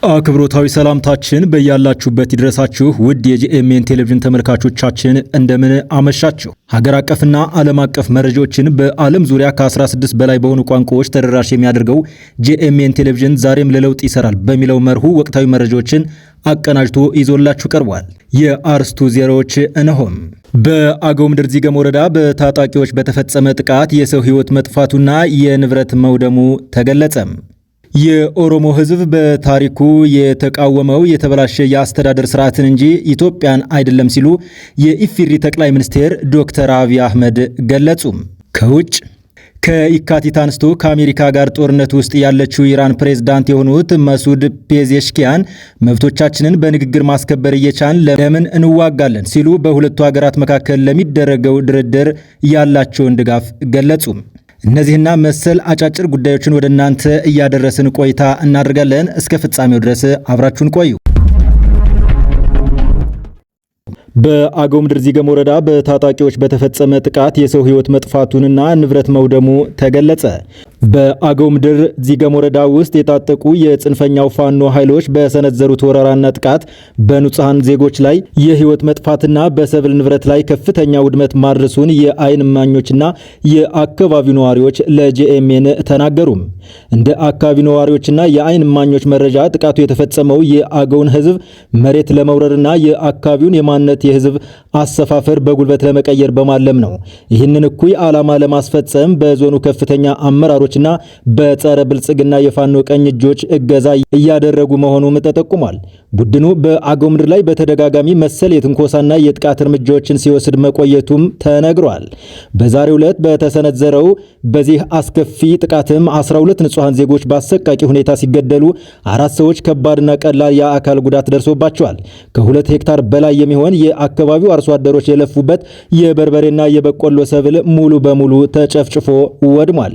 አክብሮታዊ ሰላምታችን በያላችሁበት ይድረሳችሁ ውድ የጂኤምኤን ቴሌቪዥን ተመልካቾቻችን እንደምን አመሻችሁ። ሀገር አቀፍና ዓለም አቀፍ መረጃዎችን በዓለም ዙሪያ ከ16 በላይ በሆኑ ቋንቋዎች ተደራሽ የሚያደርገው ጂኤምኤን ቴሌቪዥን ዛሬም ለለውጥ ይሰራል በሚለው መርሁ ወቅታዊ መረጃዎችን አቀናጅቶ ይዞላችሁ ቀርቧል። የአርስቱ ዜናዎች እነሆም። በአገው ምድር ዚገም ወረዳ በታጣቂዎች በተፈጸመ ጥቃት የሰው ሕይወት መጥፋቱና የንብረት መውደሙ ተገለጸ። የኦሮሞ ሕዝብ በታሪኩ የተቃወመው የተበላሸ የአስተዳደር ስርዓትን እንጂ ኢትዮጵያን አይደለም ሲሉ የኢፌዴሪ ጠቅላይ ሚኒስትር ዶክተር አብይ አህመድ ገለጹ። ከውጭ ከየካቲት አንስቶ ከአሜሪካ ጋር ጦርነት ውስጥ ያለችው ኢራን ፕሬዝዳንት የሆኑት መሱድ ፔዜሽኪያን መብቶቻችንን በንግግር ማስከበር እየቻልን ለምን እንዋጋለን ሲሉ በሁለቱ ሀገራት መካከል ለሚደረገው ድርድር ያላቸውን ድጋፍ ገለጹ። እነዚህና መሰል አጫጭር ጉዳዮችን ወደ እናንተ እያደረስን ቆይታ እናደርጋለን። እስከ ፍጻሜው ድረስ አብራችሁን ቆዩ። በአገው ምድር ዚገም ወረዳ በታጣቂዎች በተፈጸመ ጥቃት የሰው ሕይወት መጥፋቱንና ንብረት መውደሙ ተገለጸ። በአገው ምድር ዚገም ወረዳ ውስጥ የታጠቁ የጽንፈኛው ፋኖ ኃይሎች በሰነዘሩት ወረራና ጥቃት በንጹሃን ዜጎች ላይ የሕይወት መጥፋትና በሰብል ንብረት ላይ ከፍተኛ ውድመት ማድረሱን የአይን እማኞችና የአካባቢው ነዋሪዎች ለጂኤምኤን ተናገሩ። እንደ አካባቢው ነዋሪዎችና የአይን እማኞች መረጃ ጥቃቱ የተፈጸመው የአገውን ሕዝብ መሬት ለመውረርና የአካባቢውን የማንነት የህዝብ አሰፋፈር በጉልበት ለመቀየር በማለም ነው። ይህንን እኩይ ዓላማ ለማስፈጸም በዞኑ ከፍተኛ አመራሮችና በጸረ ብልጽግና የፋኖ ቀኝ እጆች እገዛ እያደረጉ መሆኑም ተጠቁሟል። ቡድኑ በአገው ምድር ላይ በተደጋጋሚ መሰል የትንኮሳና የጥቃት እርምጃዎችን ሲወስድ መቆየቱም ተነግሯል። በዛሬው ዕለት በተሰነዘረው በዚህ አስከፊ ጥቃትም 12 ንጹሃን ዜጎች በአሰቃቂ ሁኔታ ሲገደሉ 4 ሰዎች ከባድና ቀላል የአካል ጉዳት ደርሶባቸዋል። ከ2 ሄክታር በላይ የሚሆን የአካባቢው አርሶ አደሮች የለፉበት የበርበሬና የበቆሎ ሰብል ሙሉ በሙሉ ተጨፍጭፎ ወድሟል።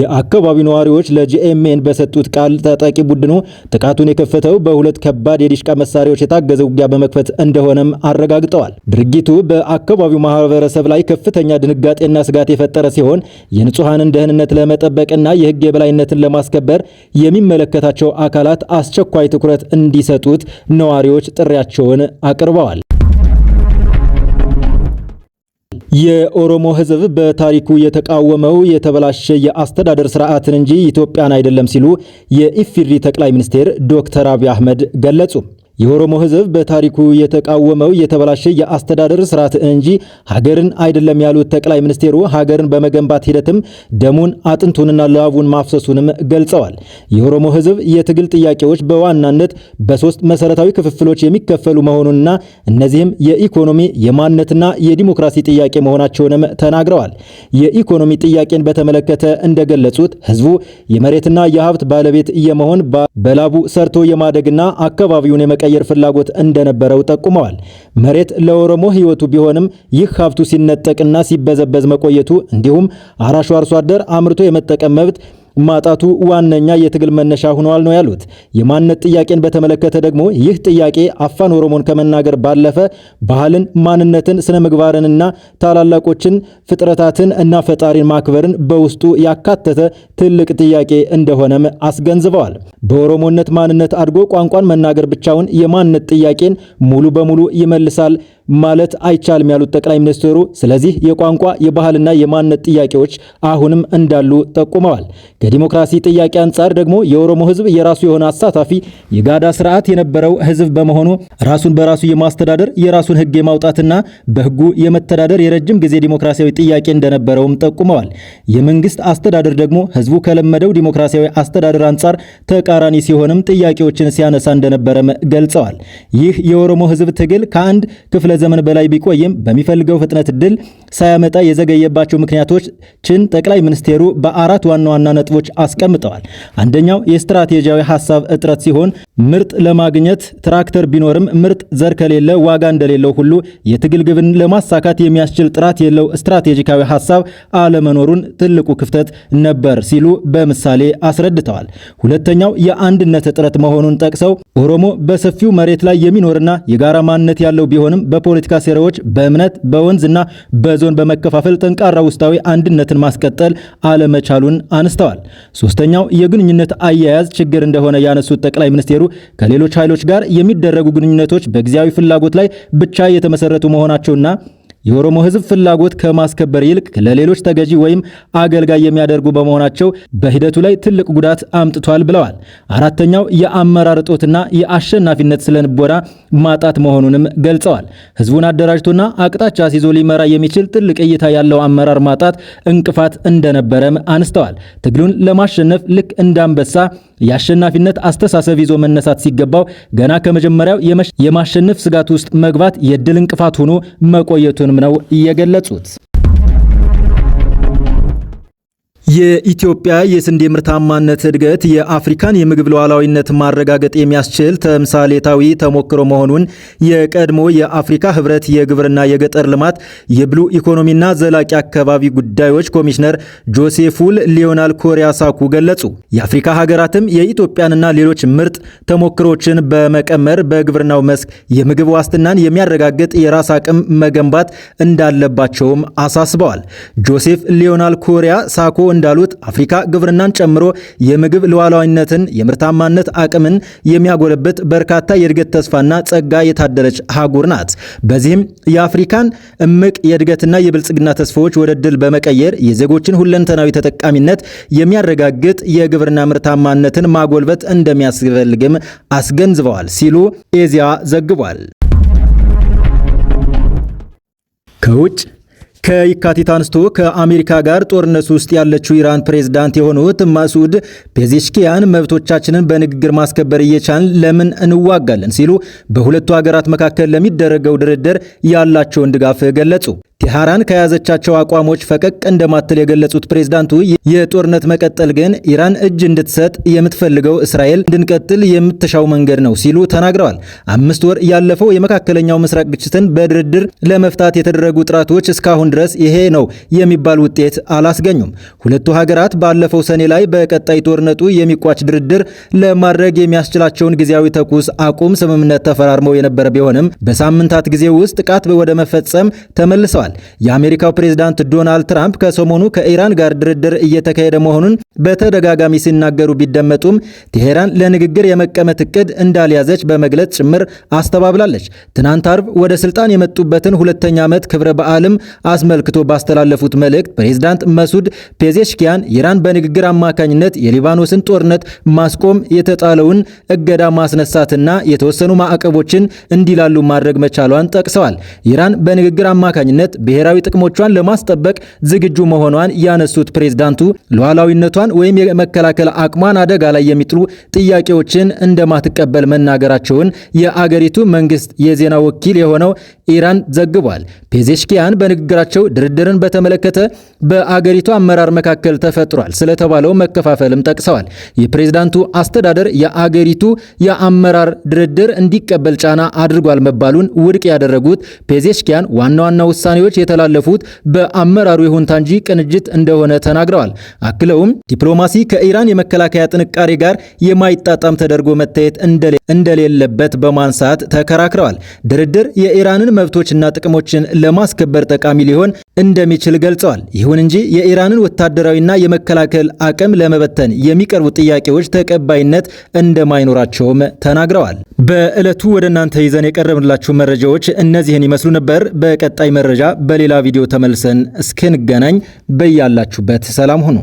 የአካባቢው ነዋሪዎች ለጂኤምኤን በሰጡት ቃል ታጣቂ ቡድኑ ጥቃቱን የከፈተው በሁለት ከባድ የዲሽቃ መሳሪያዎች የታገዘ ውጊያ በመክፈት እንደሆነም አረጋግጠዋል። ድርጊቱ በአካባቢው ማህበረሰብ ላይ ከፍተኛ ድንጋጤና ስጋት የፈጠረ ሲሆን የንጹሃንን ደህንነት ለመጠበቅና የህግ የበላይነትን ለማስከበር የሚመለከታቸው አካላት አስቸኳይ ትኩረት እንዲሰጡት ነዋሪዎች ጥሪያቸውን አቅርበዋል። የኦሮሞ ሕዝብ በታሪኩ የተቃወመው የተበላሸ የአስተዳደር ስርዓትን እንጂ ኢትዮጵያን አይደለም ሲሉ የኢፌዴሪ ጠቅላይ ሚኒስትር ዶክተር አብይ አህመድ ገለጹ። የኦሮሞ ሕዝብ በታሪኩ የተቃወመው የተበላሸ የአስተዳደር ስርዓት እንጂ ሀገርን አይደለም ያሉት ጠቅላይ ሚኒስትሩ ሀገርን በመገንባት ሂደትም ደሙን አጥንቱንና ላቡን ማፍሰሱንም ገልጸዋል። የኦሮሞ ሕዝብ የትግል ጥያቄዎች በዋናነት በሶስት መሰረታዊ ክፍፍሎች የሚከፈሉ መሆኑንና እነዚህም የኢኮኖሚ፣ የማንነትና የዲሞክራሲ ጥያቄ መሆናቸውንም ተናግረዋል። የኢኮኖሚ ጥያቄን በተመለከተ እንደገለጹት ሕዝቡ የመሬትና የሀብት ባለቤት የመሆን በላቡ ሰርቶ የማደግና አካባቢውን የመቀየር ፍላጎት እንደነበረው ጠቁመዋል። መሬት ለኦሮሞ ህይወቱ ቢሆንም ይህ ሀብቱ ሲነጠቅና ሲበዘበዝ መቆየቱ እንዲሁም አራሹ አርሶ አደር አምርቶ የመጠቀም መብት ማጣቱ ዋነኛ የትግል መነሻ ሆኗል ነው ያሉት። የማንነት ጥያቄን በተመለከተ ደግሞ ይህ ጥያቄ አፋን ኦሮሞን ከመናገር ባለፈ ባህልን፣ ማንነትን፣ ስነ ምግባርንና ታላላቆችን ፍጥረታትን እና ፈጣሪን ማክበርን በውስጡ ያካተተ ትልቅ ጥያቄ እንደሆነም አስገንዝበዋል። በኦሮሞነት ማንነት አድጎ ቋንቋን መናገር ብቻውን የማንነት ጥያቄን ሙሉ በሙሉ ይመልሳል ማለት አይቻልም ያሉት ጠቅላይ ሚኒስትሩ ስለዚህ የቋንቋ የባህልና የማንነት ጥያቄዎች አሁንም እንዳሉ ጠቁመዋል። ከዲሞክራሲ ጥያቄ አንጻር ደግሞ የኦሮሞ ህዝብ የራሱ የሆነ አሳታፊ የጋዳ ስርዓት የነበረው ህዝብ በመሆኑ ራሱን በራሱ የማስተዳደር የራሱን ህግ የማውጣትና በህጉ የመተዳደር የረጅም ጊዜ ዲሞክራሲያዊ ጥያቄ እንደነበረውም ጠቁመዋል። የመንግስት አስተዳደር ደግሞ ህዝቡ ከለመደው ዲሞክራሲያዊ አስተዳደር አንጻር ተቃራኒ ሲሆንም ጥያቄዎችን ሲያነሳ እንደነበረም ገልጸዋል። ይህ የኦሮሞ ህዝብ ትግል ከአንድ ክፍለ ዘመን በላይ ቢቆይም በሚፈልገው ፍጥነት ድል ሳያመጣ የዘገየባቸው ምክንያቶችን ጠቅላይ ሚኒስትሩ በአራት ዋና ዋና ነጥቦች አስቀምጠዋል። አንደኛው የስትራቴጂያዊ ሐሳብ እጥረት ሲሆን ምርጥ ለማግኘት ትራክተር ቢኖርም ምርጥ ዘር ከሌለ ዋጋ እንደሌለው ሁሉ የትግል ግብን ለማሳካት የሚያስችል ጥራት የለው ስትራቴጂካዊ ሐሳብ አለመኖሩን ትልቁ ክፍተት ነበር ሲሉ በምሳሌ አስረድተዋል። ሁለተኛው የአንድነት እጥረት መሆኑን ጠቅሰው ኦሮሞ በሰፊው መሬት ላይ የሚኖርና የጋራ ማንነት ያለው ቢሆንም በፖለቲካ ሴራዎች በእምነት በወንዝና በዞ በዞን በመከፋፈል ጠንካራ ውስጣዊ አንድነትን ማስቀጠል አለመቻሉን አንስተዋል። ሶስተኛው የግንኙነት አያያዝ ችግር እንደሆነ ያነሱት ጠቅላይ ሚኒስቴሩ ከሌሎች ኃይሎች ጋር የሚደረጉ ግንኙነቶች በጊዜያዊ ፍላጎት ላይ ብቻ የተመሰረቱ መሆናቸውና የኦሮሞ ሕዝብ ፍላጎት ከማስከበር ይልቅ ለሌሎች ተገዢ ወይም አገልጋይ የሚያደርጉ በመሆናቸው በሂደቱ ላይ ትልቅ ጉዳት አምጥቷል ብለዋል። አራተኛው የአመራር እጦትና የአሸናፊነት ስነልቦና ማጣት መሆኑንም ገልጸዋል። ሕዝቡን አደራጅቶና አቅጣጫ ሲዞ ሊመራ የሚችል ጥልቅ እይታ ያለው አመራር ማጣት እንቅፋት እንደነበረም አንስተዋል። ትግሉን ለማሸነፍ ልክ እንዳንበሳ የአሸናፊነት አስተሳሰብ ይዞ መነሳት ሲገባው ገና ከመጀመሪያው የማሸነፍ ስጋት ውስጥ መግባት የድል እንቅፋት ሆኖ መቆየቱን ነው የገለጹት። የኢትዮጵያ የስንዴ ምርታማነት እድገት የአፍሪካን የምግብ ሉዓላዊነት ማረጋገጥ የሚያስችል ተምሳሌታዊ ተሞክሮ መሆኑን የቀድሞ የአፍሪካ ህብረት የግብርና የገጠር ልማት የብሉ ኢኮኖሚና ዘላቂ አካባቢ ጉዳዮች ኮሚሽነር ጆሴፉል ሊዮናል ኮሪያ ሳኩ ገለጹ። የአፍሪካ ሀገራትም የኢትዮጵያንና ሌሎች ምርጥ ተሞክሮችን በመቀመር በግብርናው መስክ የምግብ ዋስትናን የሚያረጋግጥ የራስ አቅም መገንባት እንዳለባቸውም አሳስበዋል። ጆሴፍ ሊዮናል ኮሪያ ሳኮ እንዳሉት አፍሪካ ግብርናን ጨምሮ የምግብ ሉዓላዊነትን፣ የምርታማነት አቅምን የሚያጎለብት በርካታ የእድገት ተስፋና ጸጋ የታደለች አህጉር ናት። በዚህም የአፍሪካን እምቅ የእድገትና የብልጽግና ተስፋዎች ወደ ድል በመቀየር የዜጎችን ሁለንተናዊ ተጠቃሚነት የሚያረጋግጥ የግብርና ምርታማነትን ማጎልበት እንደሚያስፈልግም አስገንዝበዋል ሲሉ ኤዚያ ዘግቧል። ከውጭ ከየካቲት አንስቶ ከአሜሪካ ጋር ጦርነት ውስጥ ያለችው ኢራን ፕሬዝዳንት የሆኑት ማሱድ ፔዜሽኪያን መብቶቻችንን በንግግር ማስከበር እየቻልን ለምን እንዋጋለን ሲሉ በሁለቱ ሀገራት መካከል ለሚደረገው ድርድር ያላቸውን ድጋፍ ገለጹ። ቴህራን ከያዘቻቸው አቋሞች ፈቀቅ እንደማትል የገለጹት ፕሬዝዳንቱ የጦርነት መቀጠል ግን ኢራን እጅ እንድትሰጥ የምትፈልገው እስራኤል እንድንቀጥል የምትሻው መንገድ ነው ሲሉ ተናግረዋል። 5 ወር ያለፈው የመካከለኛው ምስራቅ ግጭትን በድርድር ለመፍታት የተደረጉ ጥረቶች እስካሁን ድረስ ይሄ ነው የሚባል ውጤት አላስገኙም። ሁለቱ ሀገራት ባለፈው ሰኔ ላይ በቀጣይ ጦርነቱ የሚቋጭ ድርድር ለማድረግ የሚያስችላቸውን ጊዜያዊ ተኩስ አቁም ስምምነት ተፈራርመው የነበረ ቢሆንም በሳምንታት ጊዜ ውስጥ ጥቃት ወደ መፈጸም ተመልሰዋል። የአሜሪካው ፕሬዝዳንት ዶናልድ ትራምፕ ከሰሞኑ ከኢራን ጋር ድርድር እየተካሄደ መሆኑን በተደጋጋሚ ሲናገሩ ቢደመጡም ቴሄራን ለንግግር የመቀመጥ እቅድ እንዳልያዘች በመግለጽ ጭምር አስተባብላለች። ትናንት አርብ ወደ ስልጣን የመጡበትን 2ኛ ዓመት ክብረ በዓልም አስመልክቶ ባስተላለፉት መልእክት ፕሬዝዳንት መሱድ ፔዜሽኪያን ኢራን በንግግር አማካኝነት የሊባኖስን ጦርነት ማስቆም፣ የተጣለውን እገዳ ማስነሳትና የተወሰኑ ማዕቀቦችን እንዲላሉ ማድረግ መቻሏን ጠቅሰዋል። ኢራን በንግግር አማካኝነት ብሔራዊ ጥቅሞቿን ለማስጠበቅ ዝግጁ መሆኗን ያነሱት ፕሬዝዳንቱ ሉዓላዊነቷን ወይም የመከላከል አቅሟን አደጋ ላይ የሚጥሉ ጥያቄዎችን እንደማትቀበል መናገራቸውን የአገሪቱ መንግስት የዜና ወኪል የሆነው ኢራን ዘግቧል። ፔዜሽኪያን በንግግራቸው ድርድርን በተመለከተ በአገሪቱ አመራር መካከል ተፈጥሯል ስለተባለው መከፋፈልም ጠቅሰዋል። የፕሬዝዳንቱ አስተዳደር የአገሪቱ የአመራር ድርድር እንዲቀበል ጫና አድርጓል መባሉን ውድቅ ያደረጉት ፔዜሽኪያን ዋና ውሳኔዎች የተላለፉት በአመራሩ ይሁንታ እንጂ ቅንጅት እንደሆነ ተናግረዋል። አክለውም ዲፕሎማሲ ከኢራን የመከላከያ ጥንካሬ ጋር የማይጣጣም ተደርጎ መታየት እንደሌለበት በማንሳት ተከራክረዋል። ድርድር የኢራንን መብቶችና ጥቅሞችን ለማስከበር ጠቃሚ ሊሆን እንደሚችል ገልጸዋል። ይሁን እንጂ የኢራንን ወታደራዊና የመከላከል አቅም ለመበተን የሚቀርቡ ጥያቄዎች ተቀባይነት እንደማይኖራቸውም ተናግረዋል። በዕለቱ ወደ እናንተ ይዘን የቀረብንላችሁ መረጃዎች እነዚህን ይመስሉ ነበር። በቀጣይ መረጃ በሌላ ቪዲዮ ተመልሰን እስክንገናኝ በያላችሁበት ሰላም ሁኑ።